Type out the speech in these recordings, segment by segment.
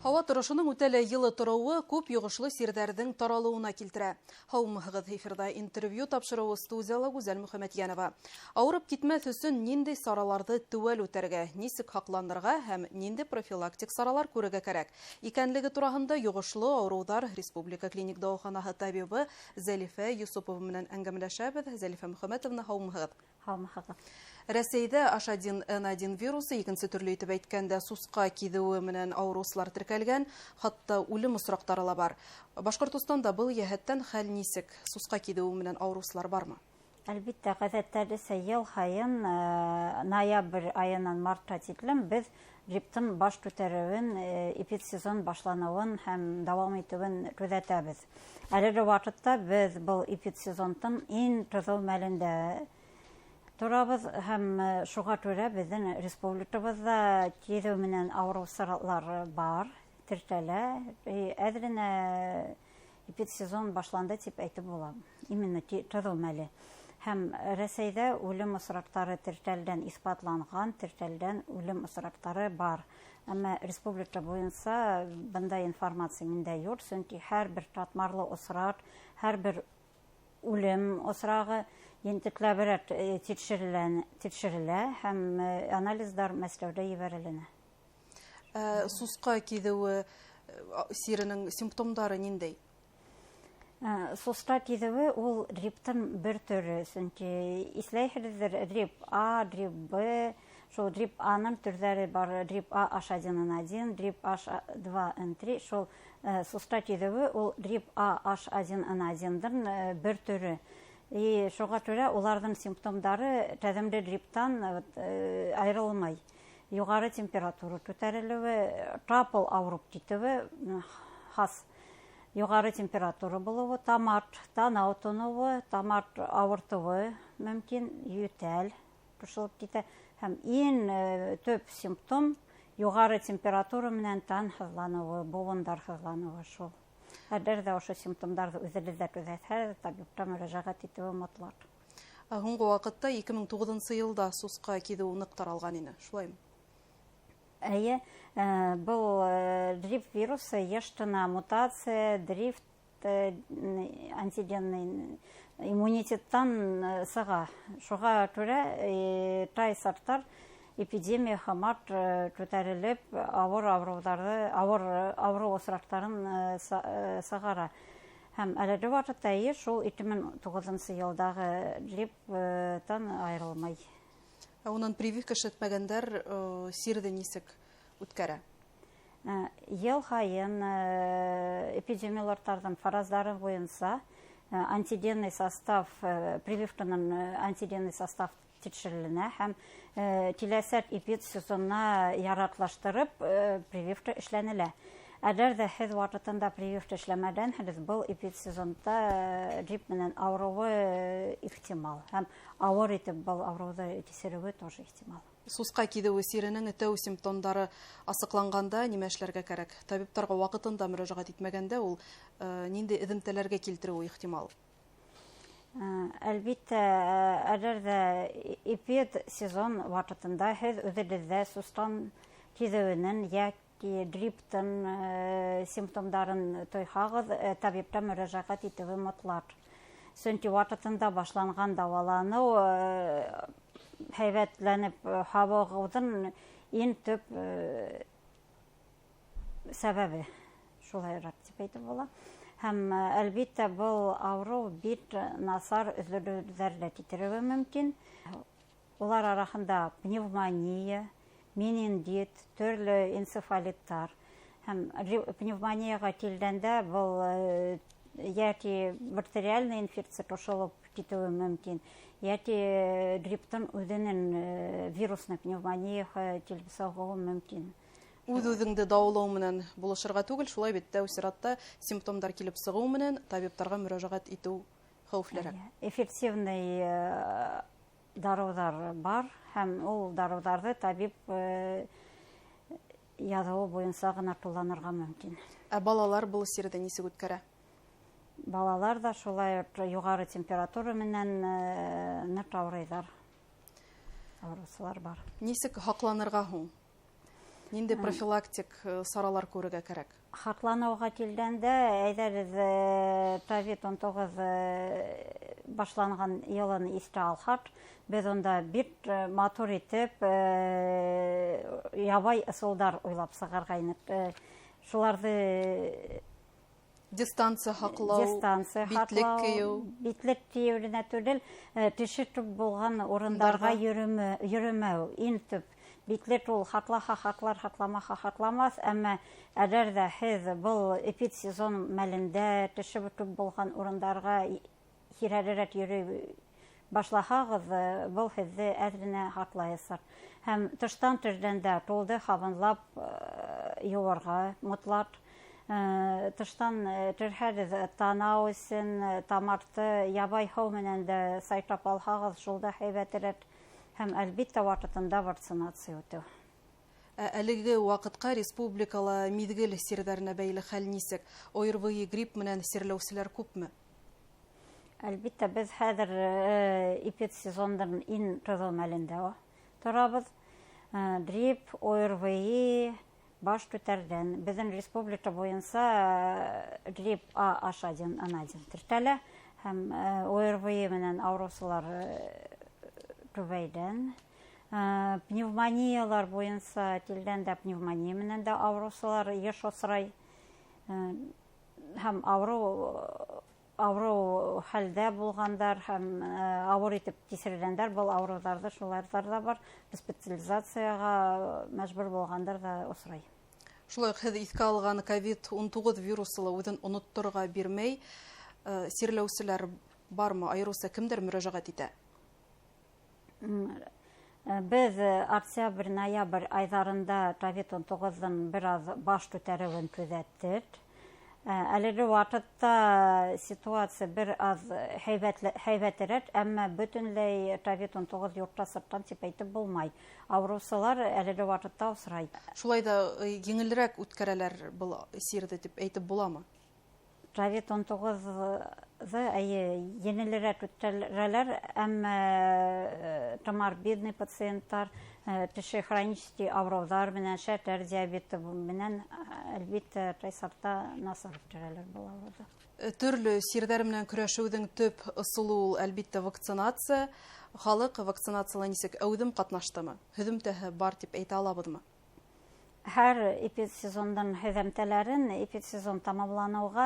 Һава торышының үтәле йылы торуы күп йогышлы сирдәрдең таралуына килтерә. Һаумыһығыҙ, эфирда интервью тапшыруы студияла Гүзәл Мөхәммәтьянова. Ауырып китмәҫ өсөн ниндәй сараларҙы теүәл үтәргә, нисек һаҡланырға һәм ниндәй профилактик саралар күрергә кәрәк икәнлеге тураһында йогышлы ауырыуҙар Республика клиник дауаханаһы табибы Зәлифә Юсупова менән әңгәмәләшәбеҙ. Зәлифә Мөхәммәтовна, һаумыһығыҙ. Һаумыһығыҙ. Рәсәйдә H1N1 вирусы, икенсе төрлө итеп әйткәндә сусҡа киҙеүе менән ауырыусылар теркәлгән, хатта үлем осраҡтары ла бар. Башҡортостанда был йәһәттән хәл нисек? Сусҡа киҙеүе менән ауырыусылар бармы? Әлбиттә, ғәҙәттәгесә йыл һайын ноябрь айынан мартка тиклем беҙ грипптың баш күтәреүен, эпидсезон башланыуын һәм дауам итеүен күҙәтәбеҙ. Әлеге ваҡытта беҙ был эпидсезондың иң ҡыҙыу мәлендә торабыҙ һәм шуға күрә беҙҙең республикабыҙҙа киҙеү менән ауырыусылар бар, теркәлә. Әҙер генә эпидсезон башланды тип әйтеп була. Именно ҡыҙыу мәле. Һәм Рәсәйҙә үлем осраҡтары теркәлгән, иҫбатланған теркәлгән үлем осраҡтары бар. Әммә республика буйынса бындай информация миндә юҡ, сөнки һәр бер ҡатмарлы осраҡ, һәр бер үлем осрағы ентекләберәк тикшерелә һәм анализдар Мәскәүгә ебәрелә. Сусҡа киҙеүе сиренең симптомдары ниндәй? Сусҡа киҙеүе ул грипптың бер төрө, сөнки иҫләйһегеҙҙер, грипп А, грипп Б, шул грипп Аның төрҙәре бар, грипп А H1N1, грипп H2N3, шул сусҡа киҙеүе ул грипп А H1N1-дың бер төрө. Шуға күрә уларҙың симптомдары тәҙемле грипптан айырылмай. Юғары температура күтәрелеүе, ҡапыл ауырып китеүе хас. Юғары температура булыуы, тамақ, танау тоноуы, тамақ ауыртыуы мөмкин, йүтәл ҡушылып китә. Һәм иң төп симптом юғары температура менән тан һыҙланыуы, быуындар һыҙланыуы шул. Әгәр ҙә ошо симптомдарҙы үҙегеҙҙә күҙәтһәгеҙ, табипка мөрәжәғәт итеүе мотлаҡ. Һуңғы ваҡытта 2009 йылда сусҡа киҙеү ныҡ таралған ине, шулаймы? Әйе, был дрифт вирусы йыш ҡына мутация, дрифт антигенный иммунитеттан сыға. Шуға күрә тай сарттар эпидемия хамат күтәрелеп, ауыр ауырыу осраҡтарын сығара. Һәм әлеге ваҡытта шул 2009 йылдағы грипптан айырылмай. Унан прививка эшләтмәгәндәр сирҙе нисек үткәрә? Йыл һайын эпидемиологтарҙың фараздары буйынса антигенный состав, прививканың антигенный состав тикшереленә һәм киләсәк эпидсезонына яраклаштырып прививка эшләнелә. Әгәр ҙә һеҙ ваҡытында прививка эшләмәгәнһегеҙ, был эпидсезонда грипп менән ауырыуы ихтимал. Һәм ауыр итеп был ауырыуҙы кисереүе тоже ихтимал. Сусҡа киҙеүе сиренең тәү симптомдары асыҡланғанда нимә эшләргә кәрәк? Табиптарға ваҡытында мөрәжәғәт итмәгәндә ул ниндәй эҙемтәләргә килтереүе ихтимал? Әлбиттә, әгәр ҙә эпидсезон ваҡытында һеҙ үҙегеҙҙә сусҡан киҙеүенең йәки грипптың симптомдарын тойһағыҙ, табипка мөрәжәғәт итеүе мотлаҡ. Сөнки ваҡытында башланған дауаланыу һәйбәтләнеп һабығыуҙың иң төп сәбәбе. Шулайыраҡ тип әйтеп була. Һәм әлбиттә был ауырыу бик насар өҙөлөүҙәргә китереүе мөмкин. Улар араһында пневмония, менингит, төрлө энцефалиттар. Һәм пневмонияға килгәндә был йәки бактериальный инфекция ҡушылып китеүе мөмкин, йәки грипптың үҙенең вирусный пневмонияға килеп сығыуы мөмкин. Үҙ-үҙеңде дауалау менән булышырға түгел, шулай бит тәү сиратта симптомдар килеп сығыу менән табиптарға мөрәжәғәт итеү хәүефлерәк. Эффективный дарыуҙар бар һәм ул дарыуҙарҙы табип яҙыуы буйынса ғына ҡулланырға мөмкин. Ә балалар был сирҙе нисек үткәрә? Балалар да шулай юғары температура менән ныҡ ауырыйҙар. Ауырыусылар бар. Нисек һаҡланырға һуң? Нинди профилактик саралар күрергә кирәк? Хатлануга килгәндә, әйдәгез COVID-19 башланган елын истә алһак, без онда бик матур итеп ябай ысулдар уйлап сыгарга инек. Шуларды Дистанция хаклау, битлек кию. Битлек киюренә түгел, теше туп булган урындарга йөрмәү, иң төп. Битлек ул хатламаха хатламас, әмма әгәр дә һез был эпидсезон мәлендә теше туп булган урындарга хирәрәт йөрү башлаһагыз, был һезне әзренә хатлайсыр. Һәм тыштан төшкәндә тулды һаванлап юарга мотлак. Тыштан төрһәгез танау өчен тамарты ябай һау менән дә сайтап алһагыз, шулда һәйбәтерәк һәм әлбиттә вакытында вакцинация үтү. Әлеге вакытка республикала мизгел сирдәренә бәйле хәл нисек? ОРВИ грипп менән сирләүселәр күпме? Әлбиттә, без хәзер эпидсезонның иң кызыл мәлендә торабыз. Грипп, ОРВИ баш күтәргән. Безнең республика буенча грипп H1N1 төртәлә һәм ОРВИ менән авырусылар күбәйгән. Пневмониялар буенча килгәндә пневмония менән дә авырусылар еш осрай. Һәм авыру хәлдә булгандар һәм авыр итеп кисергәндар, был авыруларда шуларда бар. Специализацияга мәҗбүр булгандар да осрай. Шулай ук һез искә алган COVID-19 вирусы үзен оныттырга бирмәй, сирләүселәр бармы? Айрыса кемдер мөрәҗәгать итә? Без октябрь-ноябрь айдарында COVID-19-ның бераз баш күтәрүен күзәттек. Әлеге вакытта ситуация бер аз һәйбәтрәк, әмма бөтенләй COVID-19 юкта сырттан дип әйтеп булмай. Авырусылар әлеге вакытта осрай. Шулай да еңелрәк үткәрәләр был сирде дип әйтеп буламы? COVID-19-ны еңелрәк үткәрәләр, әмма коморбидный пациентлар, теше хронический авырулар менән, шәкәр диабеты менән әлбиттә тайсакта насар үткәрәләр булалар. Төрле сирдәр менән көрәшүнең төп ысулы ул әлбиттә вакцинация. Халык вакцинациялә нисек әүдем катнаштымы? Һөҙөмтәһе бар дип әйтә алабызмы? Һәр эпидсезонның һөҙөмтәләрен эпидсезон тамамлануга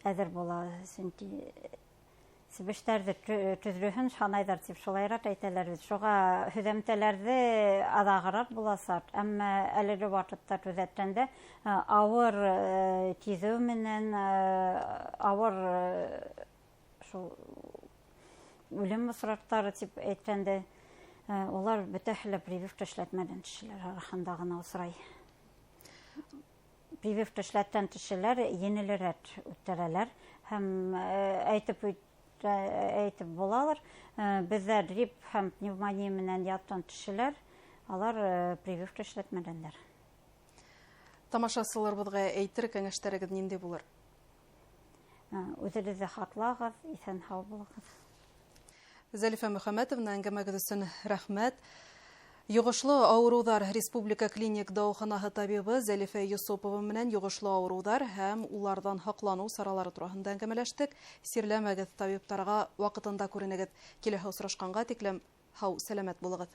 әзер була. Сөнки себештәрде төзлөһен шанайдар дип шулайрак әйтәләр. Шуга һөҙөмтәләрде аҙағыраҡ буласаҡ, әммә әлеге ваҡытта күҙәткәндә ауыр киҙеү менән ауыр үлем осраҡтары тип әйткәндә, улар бөтәһе прививка эшләтмәгән кешеләр арасында гына осрай. Прививка эшләткән кешеләр еңелерәк үткәрәләр һәм әйтеп булалар. Бездә грипп һәм пневмония менән яткан кешеләр, алар прививка эшләтмәгәннәр. Тамашасыларыбыҙға әйтер кәңәштәрегеҙ нинди булыр? Үҙегеҙҙе һаҡлағыҙ, иҫән һау булығыҙ. Зәлифә Мөхәмәтовна, әңгәмәгеҙ өсөн рәхмәт. Йоғошло ауырыуҙар республика клиник дауаханаһы табибы Зәлифә Йосопова менән йоғошло ауырыуҙар һәм уларҙан һаҡланыу саралары тураһында әңгәмәләштек. Сирләмәгеҙ табиптарға, ваҡытында күренегеҙ. Киләһе осрашҡанға тиклем һау, сәләмәт булығыҙ.